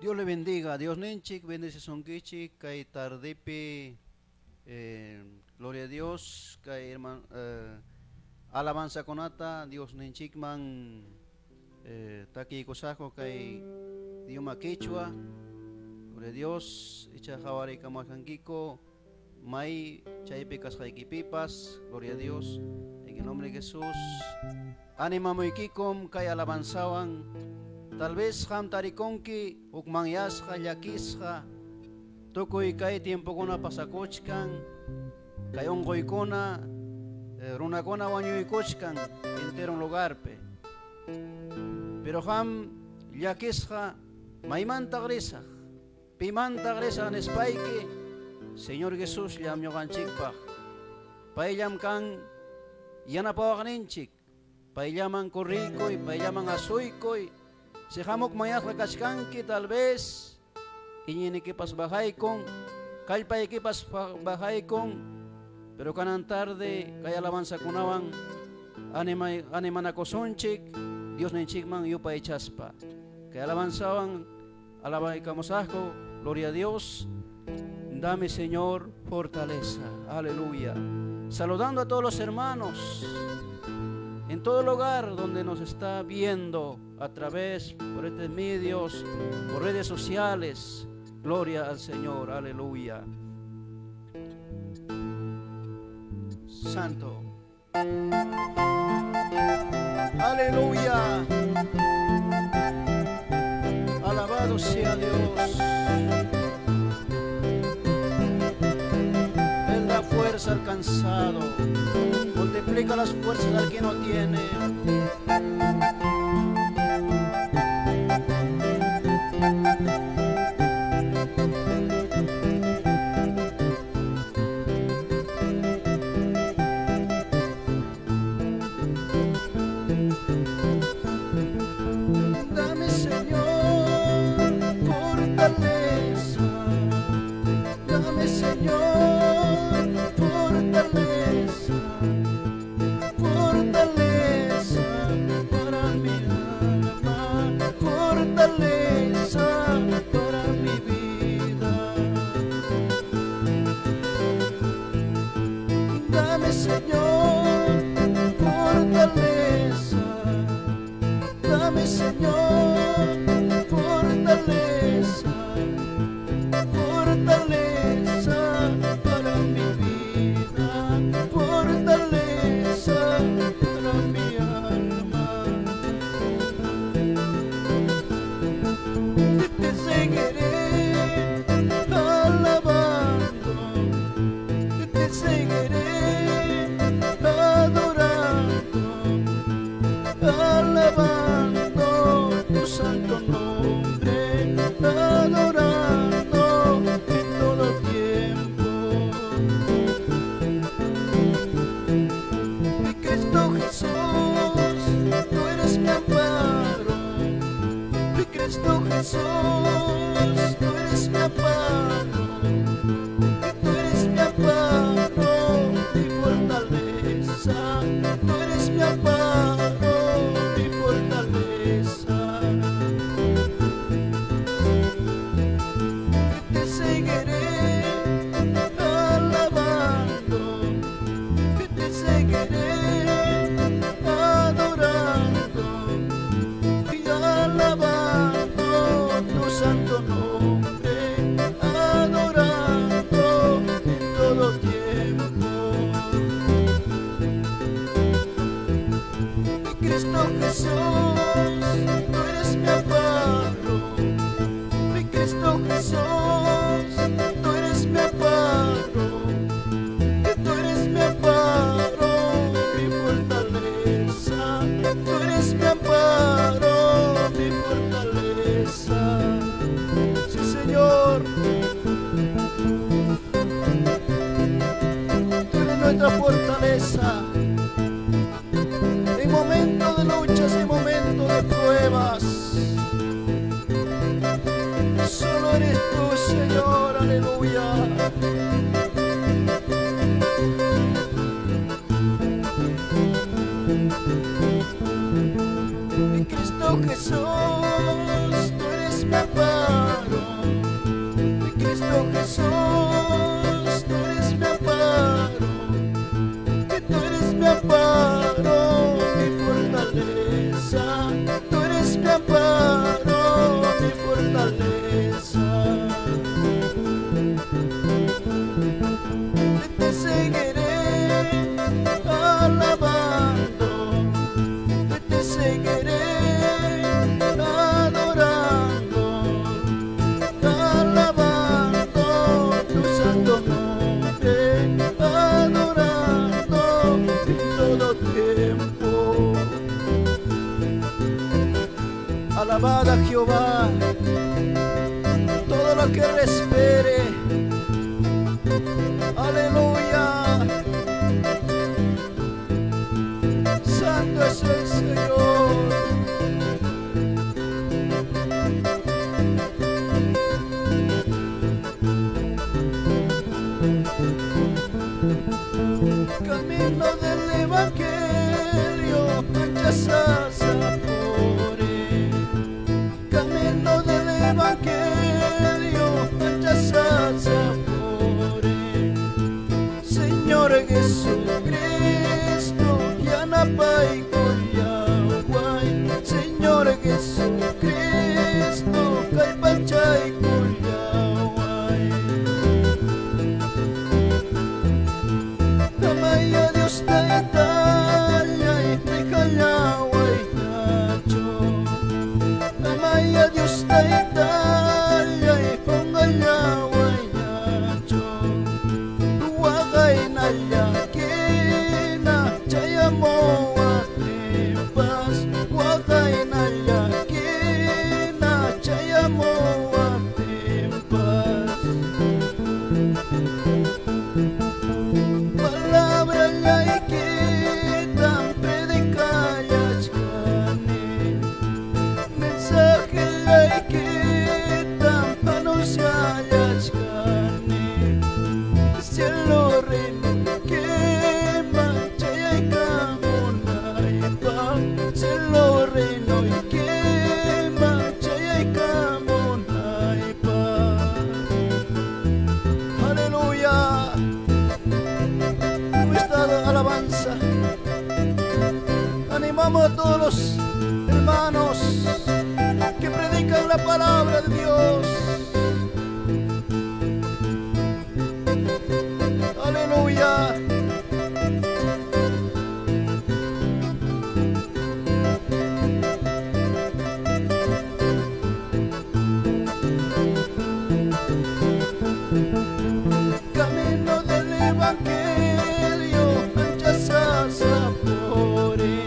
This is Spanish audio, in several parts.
Dios le bendiga. Dios nenchik, bendice sonkichik, kay tardipi, gloria a Dios, kay hermano, alabanza conata, Dios nenchik man, taki kosajo kay idioma quechua, gloria a Dios, icha jawari kamajankiko, may chaypikas pipas, gloria a Dios, en el nombre de Jesús. Anima moikikom kay alabanzawan. Tal vez ham tarikonki ukmangyasja yakisja tukuy kay tiempo kona pasakochkan kay ongoykona runakona wañuykochkan entero lugarpe pero ham yakisja maymanta gresaj pimanta gresaj nespayki Señor Jesús llam ñoqanchikpaj payllam kan yanapawaqninchik payllaman kurriykuy payllaman asuykuy si hamok mayas kachkanki tal vez iñinikipas bajaykon kallpaykipas bajaykon pero kanan tarde kay alabanza kunawan animanakosunchik Dios nenchikman yupay chaspa kay alabanzawan alabaykamosajko gloria a Dios. Dame Señor fortaleza, aleluya. Saludando a todos los hermanos en todo el hogar donde nos está viendo a través por estos medios, por redes sociales. Gloria al Señor, aleluya. Santo. Aleluya. Alabado sea Dios. Él da fuerza al cansado, multiplica las fuerzas al que no tiene. Dame Señor fortaleza, dame Señor fortaleza, fortaleza para mi alma, fortaleza para mi vida. Dame Señor fortaleza, dame Señor fortaleza, fortaleza para mi vida, fortaleza para mi alma. Te seguiré alabando, te seguiré adorando, alabando tu santo nombre, adorando en todo tiempo. Mi Cristo Jesús, tú eres mi amparo. Mi Cristo Jesús, tú eres mi amparo. Tú eres mi amparo, mi fortaleza. Tú eres mi amparo, mi fortaleza. Te seguiré alabando, te seguiré adorando y alabando tu santo nombre, adorando en todo tiempo. Cristo Jesús, tú eres mi amparo. Mi Cristo Jesús, tú eres mi amparo. Tú eres mi amparo, mi fortaleza. Tú eres mi amparo, mi fortaleza. Sí, Señor. Tú eres nuestra fortaleza. En momentos de luchas y momentos de pruebas, solo eres tú, Señor, aleluya. Mi Cristo Jesús, tú eres mi paz. Jesús, tú eres mi amparo, que tú eres mi amparo, mi fortaleza, tú eres mi amparo, mi fortaleza. Te seguiré alabando, te seguiré adorando, alabando tu santo nombre, adorando en todo tiempo. Alabad a Jehová todo lo que respire. Aleluya. Santo es el Señor. Camino del Evangelio, anchas sapore. Camino del Evangelio, anchas sapore. Señor Jesucristo, Yanapay Kuyahuay. Señor Jesucristo, Calpanchay Kuyahuay. Amaya Dios Taitaya y Kayahuay Nacho. Amaya Dios Taitaya y Pongayahuay Nacho. Huagay na yakina, chayamo atipas. Huagay na yakina, chayamo atipas. Palabra laikita, predicayas gani. Mensaje laikita, anunciayas gani. Cielo reino quema, chayay kamunaypa. Cielo reino quema, chayay kamunaypa. Aleluya. Nuestra alabanza. Animamos a todos los hermanos que predican la palabra de Dios. Aleluya. Camino del Evangelio, anchas sapore.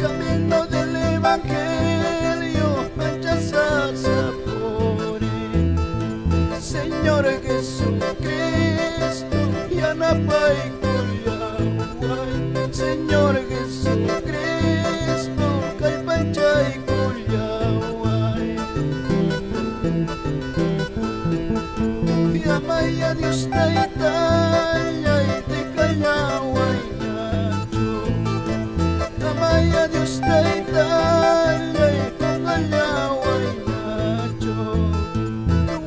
Camino del Evangelio, anchas sapore. Señor Jesucristo, Yanapay Kuyahuay. Señor Jesucristo, Calpanchay Kuyahuay. Amaya Dios Taitaya y Kayahuay Nacho. Amaya Dios Taitaya y Kayahuay Nacho.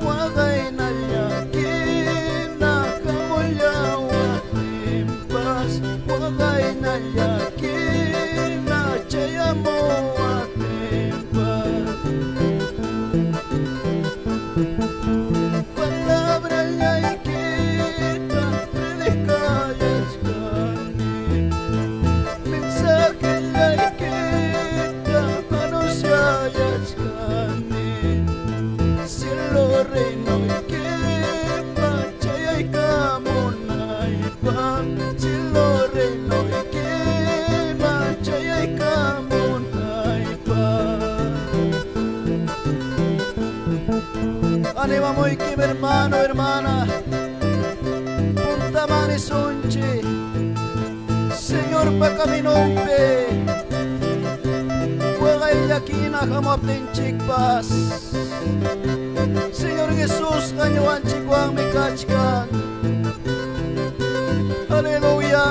Huagay na yakina, kamoyawa timpas. Huagay na yakina, chayamo atimpas. Palabra laikita, predicayas gani. Mensaje laikita, anunciayas gani. Cielo reino quema, chayay kamunaypa. Cielo reino quema, chayay kamunaypa. Animamos y que mi hermano, hermana, punta mani sonche, Señor pa caminompe, juega el yaquina jamapten chikpas. Señor Jesús, cañuan chikuan me kachkan. Aleluya.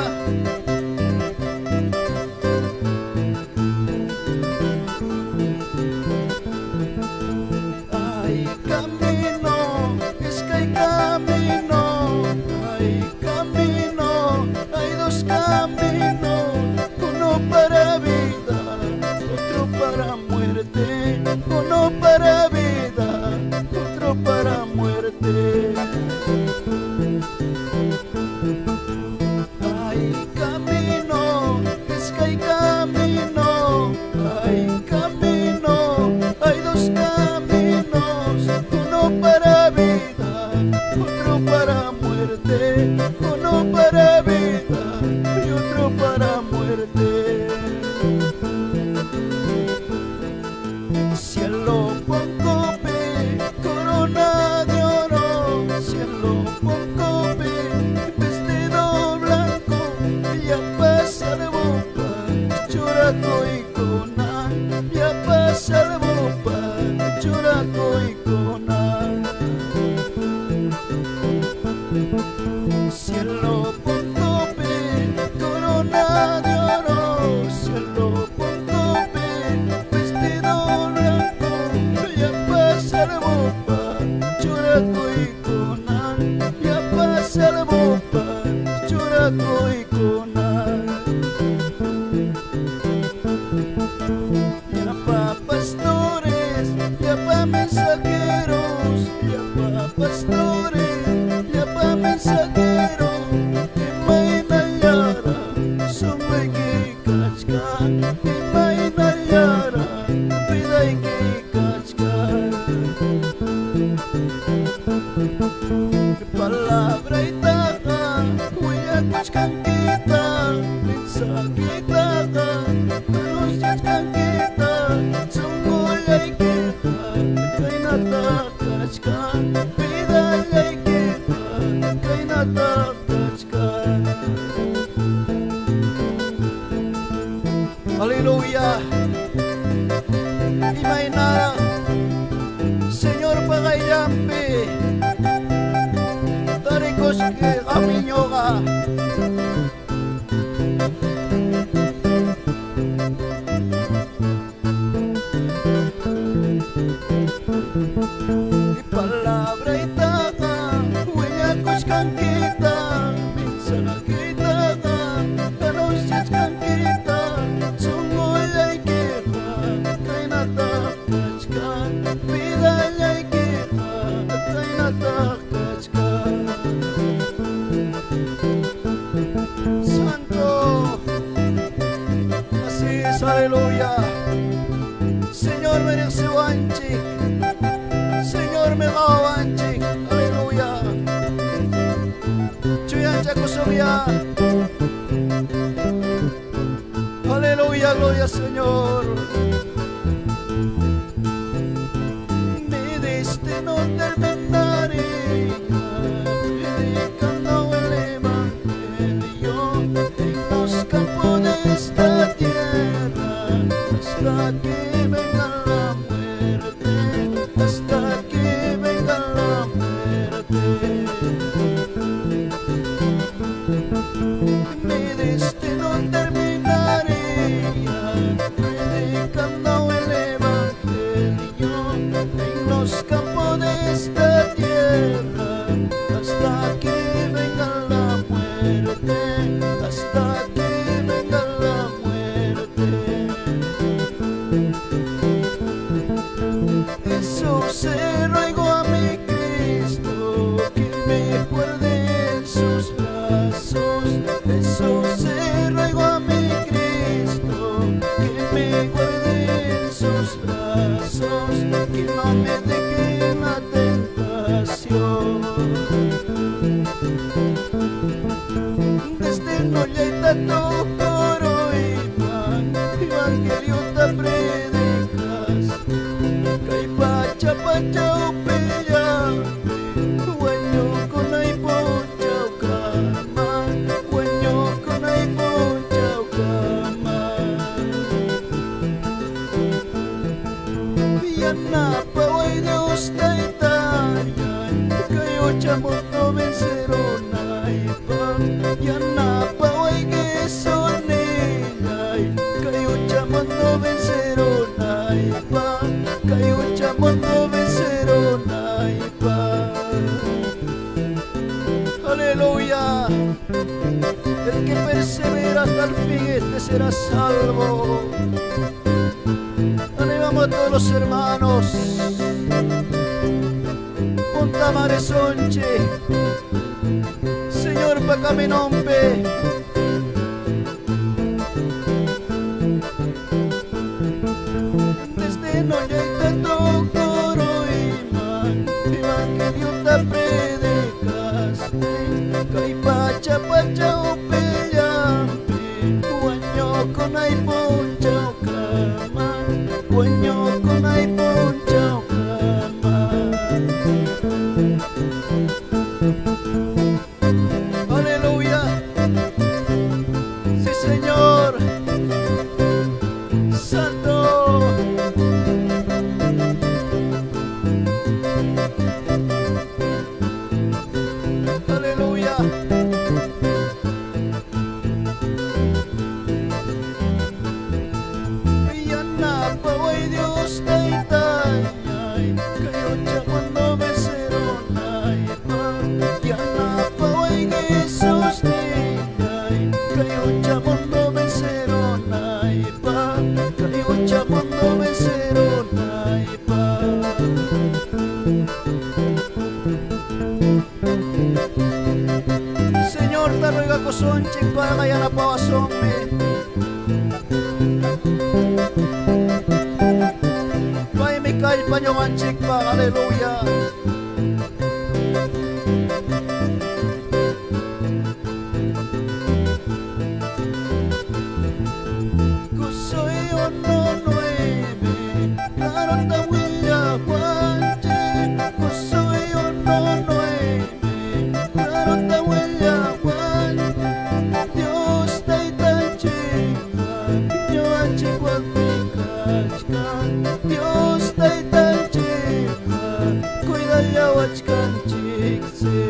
Ay, camino, es que hay muerte, uno para vida, otro para muerte. Hay camino, es que hay camino, hay camino, hay dos caminos, uno para vida, otro para muerte, uno para vida y otro para muerte. Cielo poncope, corona de oro, cielo poncope, vestido blanco, ya pasa la boca, churaco y conan, ya pasa la boca, churaco y conan. Cielo poncope, corona de oro, cielo poncope, vestido blanco, ya pasa la boca, churaco y conan, ya pasa la boca, churaco y conan. Ya pa' pastores, ya pa' mensajeros, ya pa' pastores, ya pa' mensajeros, imainayara, sumay kikachka, imainayara, piday kikachka. Palabra itaga, huyakuchkan kita, mensagita, anusyachkan kita, sunggulyay kita, kay natakachkan, pidayay kita, kay natakachkan. Hallelujah. Imaynara, Señor pagayampi, tarikos que aminyoga. Palabra itaga, huyakuchkan kita, mensagita, anusyachkan kita, sunggulyay kita, kay natakachkan, pidayay kita, kay natakachkan. Santo, así es, aleluya. Señor merece wanchik, Señor me wanchik, aleluya. Chuyan chakusumya, aleluya, gloria Señor. Mi destino terminaría predicando el evangelio en los campos de esta tierra hasta que venga la muerte, hasta que venga la muerte. Mi destino terminaría predicando el evangelio en los campos de esta tierra hasta que venga la muerte, hasta que venga la muerte. Eso se ruego a mi Cristo que me guarde en sus brazos. Eso se ruego a mi Cristo que me guarde en sus brazos, que no me deje en la tentación. Desde no ya tu coro evangelio te predicas, kay pacha pacha upeya, hueño con ay pocha ukama, hueño con ay pocha ukama. Yana pa way Dios taitayan, kayo chamot no venceron ay pa. Yana pa way geson nilay, kayo chamot no venceron ay pa, kayo chamot no venceron ay pa. Aleluya. El que persevera hasta el fin, este será salvo. Alabamos a los hermanos. Punta Maresonche, Señor, pa' caminompe. Desde no ya tanto coro iman que Dios te predicas. Kay pacha pacha o peyampe, guanyo con ay poncha kama, guanyo con ay poncha kama. Aleluya, sí Señor, Santo. Aleluya. Piyana paway Dios taytayay, kayo siya cuando beseronay pa. Piyana paway Jesus taytay, kayo siya cuando beseronay pa. Kayo siya cuando beseronay pa. Señor, te ruega kosonchik para kaya napawasome. Pay mikay panyokanchik pa, aleluya. Kusoy ono nueve, claro tawilla guanche. Kusoy ono nueve, claro tawilla guanche. Dios tay tachika, yo anchi guantikachka. Dios tay tachika, cuida ya wachkanchikse.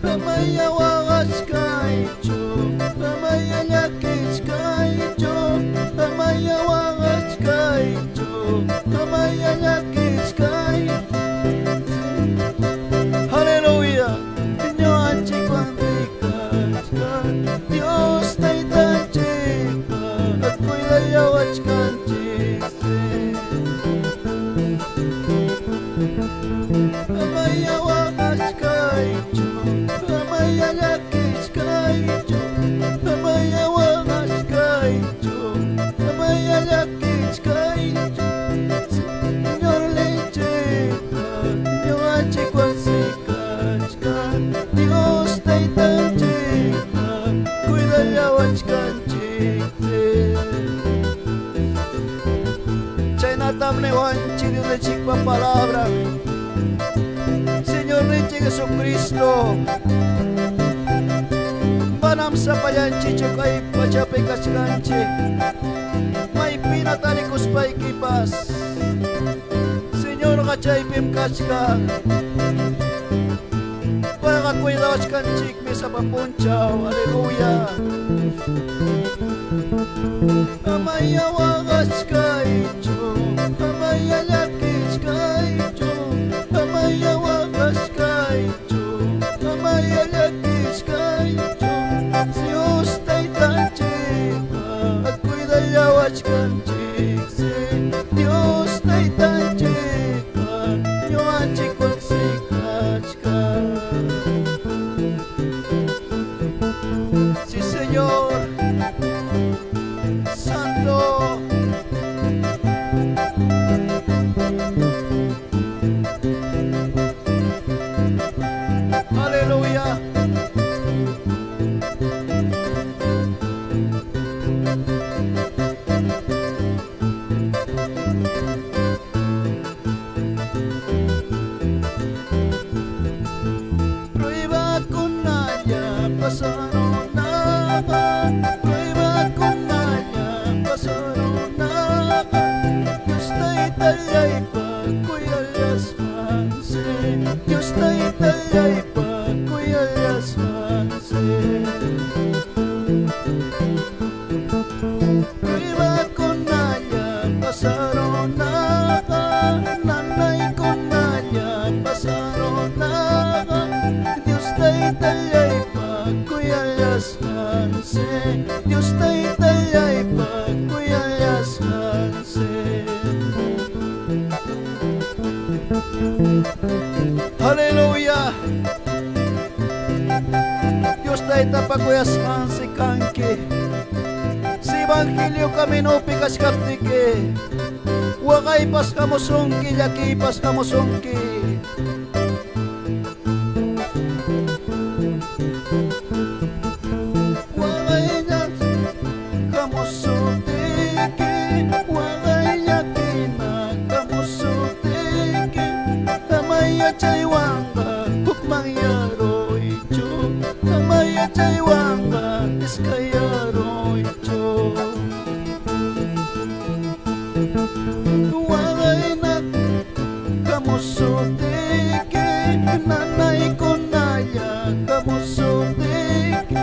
Amaya wagachkaicho, amaya lakichkaicho, amaya wagachkaicho, amaya lakichkaicho. Aleluya, Dios anchi cuantikachka, Dios tay tachika, at cuida ya wachkanchikse. Amaya wagachkaicho, amaya lakichkaicho, amaya wagachkaicho, amaya lakichkaicho. Señor lecheka, yo anchi cuansikachka, Dios tay tachika, cuida ya wachkanchikse. Chay natamne wanchi Dios lechikpa palabra. Señor Leche Jesucristo, banam sa payanchi chukay pachape kachkanchi, may pinatalikus pa ikipas. Señor kachay pim kachka, para kakwida wachkanchik mi sa papunchaw, aleluya. Amaya wagachkaicho, amaya lakichkaicho, amaya wagachkaicho, amaya lakichkaicho. Dios tay tachika, at cuida ya wachkanchikse. Dios tay tachika, yo anchi kwansikachka. Sí Señor, Santo. Aleluya. Prueba con ella, pasaron nada. Prueba con ella, pasaron nada. Dios tay talay pa, kuyayas manse. Dios tay talay pa, kuyayas manse. Prueba con ella, pasaron nada. Nanay con ella, pasaron nada. Dios tay talay pa, kuyayas manse. Dios tay talay pa, Paita pakuyasan si kanki si Evangelio kamino pikas kaptike wakay pas kamusungki yaki pas kamusungki wakay na kamusutike wakay yaki na kamusutike amaya chaywanga kukmangyaro icho amaya chaywanga iskayaro icho wakay na kamusutike nanay ko naya kamusutike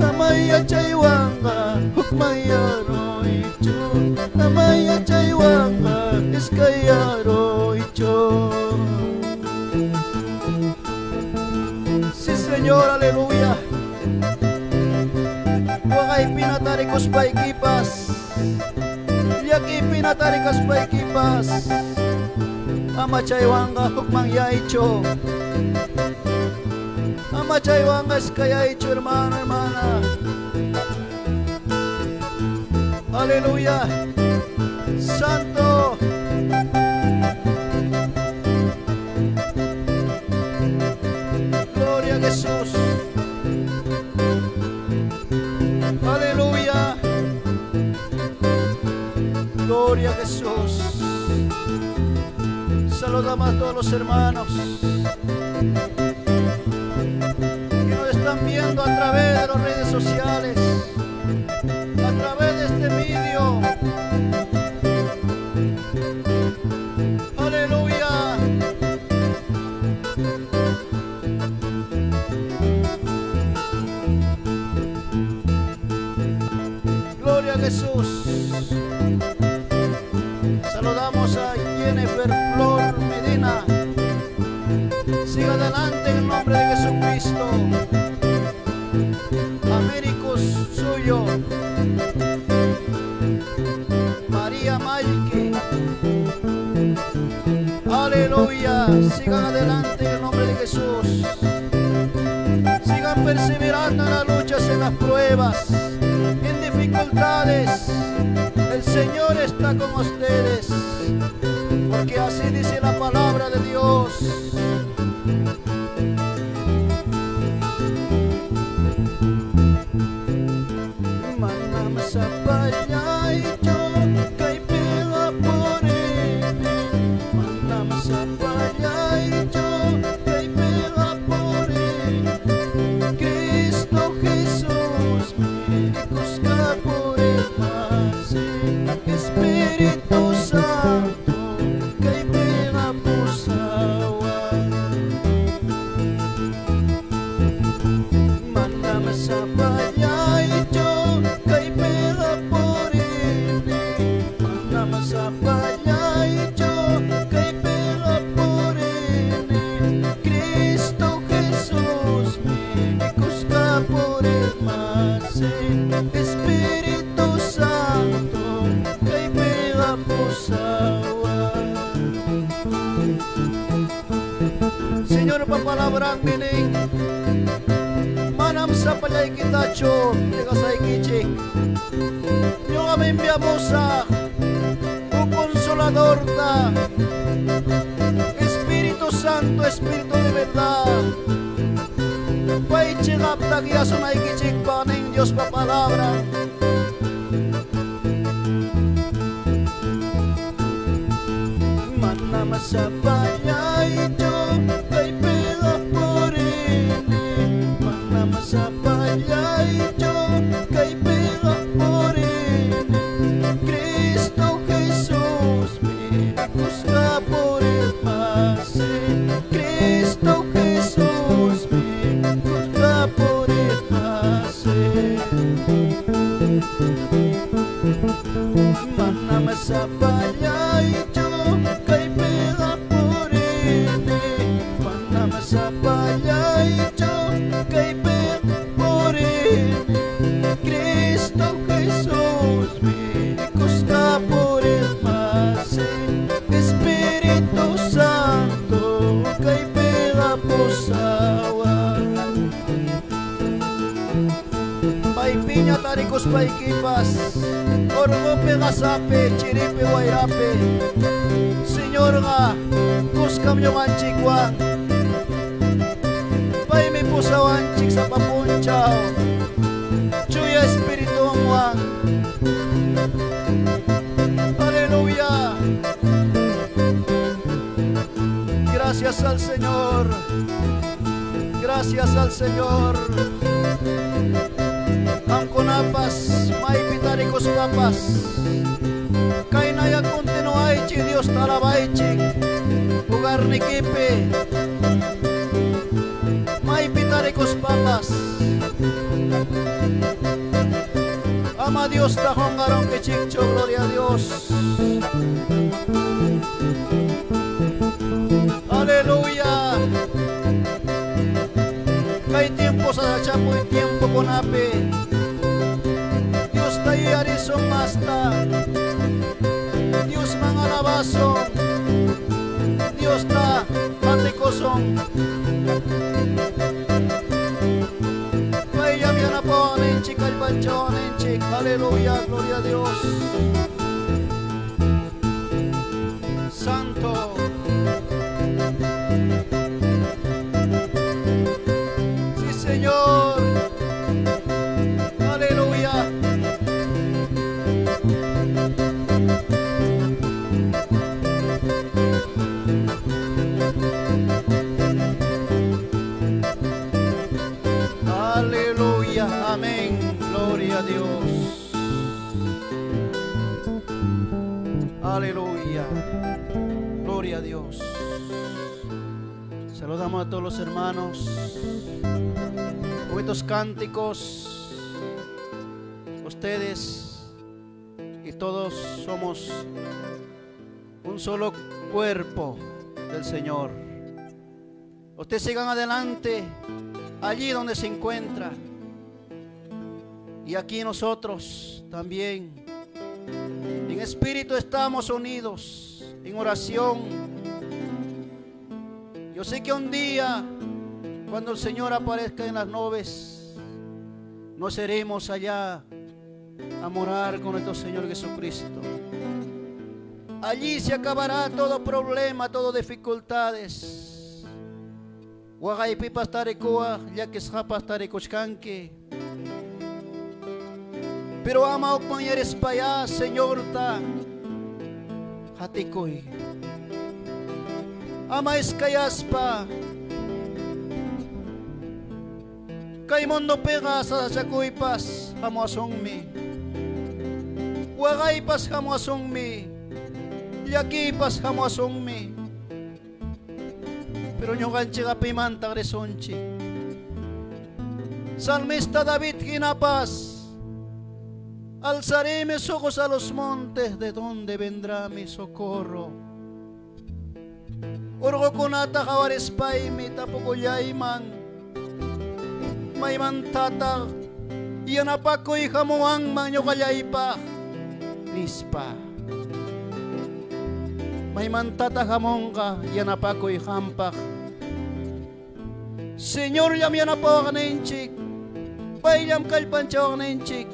amaya chaywanga kukmangyaro icho amaya chaywanga iskayaro icho. Sí, Señor, aleluya. Wakay pinatarikos pa ikipas yaki pinatarikas pa ikipas ama chaywanga hukmang yaicho ama chaywanga iskayaicho hermano, hermana. Aleluya. Santo. Gloria a Jesús. Aleluya. Gloria a Jesús. Saludamos a todos los hermanos que nos están viendo a través de las redes sociales, a través de este vídeo. Aleluya. Gloria a Jesús. Saludamos a Jennifer Flor Medina. Siga adelante en el nombre de Jesucristo. Américos suyo. María Malki. Aleluya. Sigan adelante en el nombre de Jesús. Sigan perseverando en las luchas, en las pruebas, en dificultades. El Señor está con ustedes, porque así dice la palabra de Dios. Manam sa payaito kay pera porene. Manam sa payaito kay pera porene. Cristo Jesús, médicos ka por el pase. Espíritu Santo, kay pera pusawa. Manam sa payaito kay pera porene. Manam sa payaito kay pera porene. Cristo Jesús, médicos ka por el pase. Espíritu Santo, kay pera pusawa. Señor, papalabran mining manam sa palay kita cho teka sa ikichik yung aming biyamusa o consolador ta Espíritu Santo, Espíritu de verdad pay chikap tagyaso na ikichik pa ng Diyos papalabra. Manam sa payaito kay pera porene. Manam sa payaito kay pera porene. Cristo Jesús, médicos ka por el pase. Cristo Jesús, médicos ka por el pase. Manam sa payaito kay pera porene. Manam sa payaito kay pera porene. Cristo Jesús, médicos ka por el pase. Espíritu Santo, kay pera pusawa. paikipas, orgope gasape, chiripe wairape. Señor nga, kuskam yung anchikwang, pay mi pusawanchik sa papunchaw, chuya espiritu mwang. Aleluya. Gracias al Señor. Gracias al Señor. Ang kunapas, may pitarikos papas. Kay naya kontinuay chi Dios talabay chi. Lugar ni kipe. May pitarikos papas. Ama Dios tahong garong kechikcho, gloria a Dios. Aleluya. Kay tiempo sa chapo y tiempo con ape. Dios tayo arisong masta. Dios mga labasong. Dios ta patikosong. Kay yamya na po anenchik albancho anenchik. Aleluya, gloria a Dios. Santo. Señor, aleluya. Aleluya, amén, gloria a Dios. Aleluya, gloria a Dios. Saludamos a todos los hermanos. Con estos cánticos, ustedes y todos somos un solo cuerpo del Señor. Ustedes sigan adelante allí donde se encuentra, y aquí nosotros también en espíritu estamos unidos en oración. Yo sé que un día, cuando el Señor aparezca en las nubes, nos iremos allá a morar con nuestro Señor Jesucristo. Allí se acabará todo problema, todo dificultades. Wagaipi pastarikoa, ya que pastarikochkanke. Pero ama ok manyeres pa ya, Señor ta hatikoy. Ama iskayas pa. Kay mundo pega sa sakuypas hamuasong mi. Wagaypas hamuasong mi. Yakipas hamuasong mi. Pero nyo kanchiga pimanta resonchi. Salmista David ginapas. Alzaré mis ojos a los montes, de donde vendrá mi socorro. Urgo kunata kawares paimi tapukuyayman. May mantata iyan apakoy hamuang manyo kalaypa nispa. May mantata hamong ka iyan apakoy hampak. Señor, yam yan apo ka na inchik. Payam kalpanchaw ka na inchik.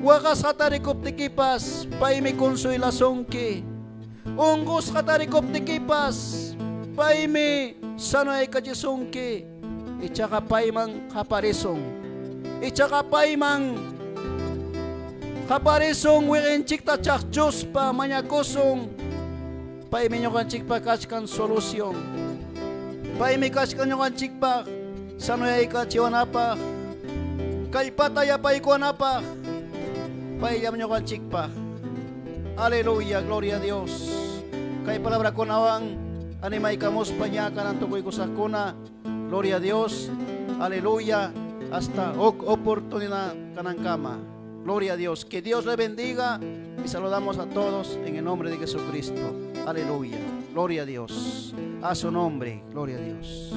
Wakas katarikop tikipas, pay mi konsuelasyon ki. Unggos katarikop tikipas, pay mi sanoy kajisong ki. Itsaka pay mang kaparisong. Itsaka pay mang kaparisong wirenchik ta tsak Diyos pa manyakosong. Pay mi nyo kanchik pa kaskan solusyon. Pay mi kaskan nyo kanchik pa sanoy kachiwanapa. Kalpataya pay kuwanapa. Payam nyo kanchik pa. Aleluya, gloria a Dios. Kay palabra ko nawang animay kamos panyakan ang tukoy ko sa kuna. Gloria a Dios. Aleluya. Hasta oportunidad kanang kama. Gloria a Dios. Que Dios le bendiga. Y saludamos a todos en el nombre de Jesucristo. Aleluya. Gloria a Dios. A su nombre. Gloria a Dios.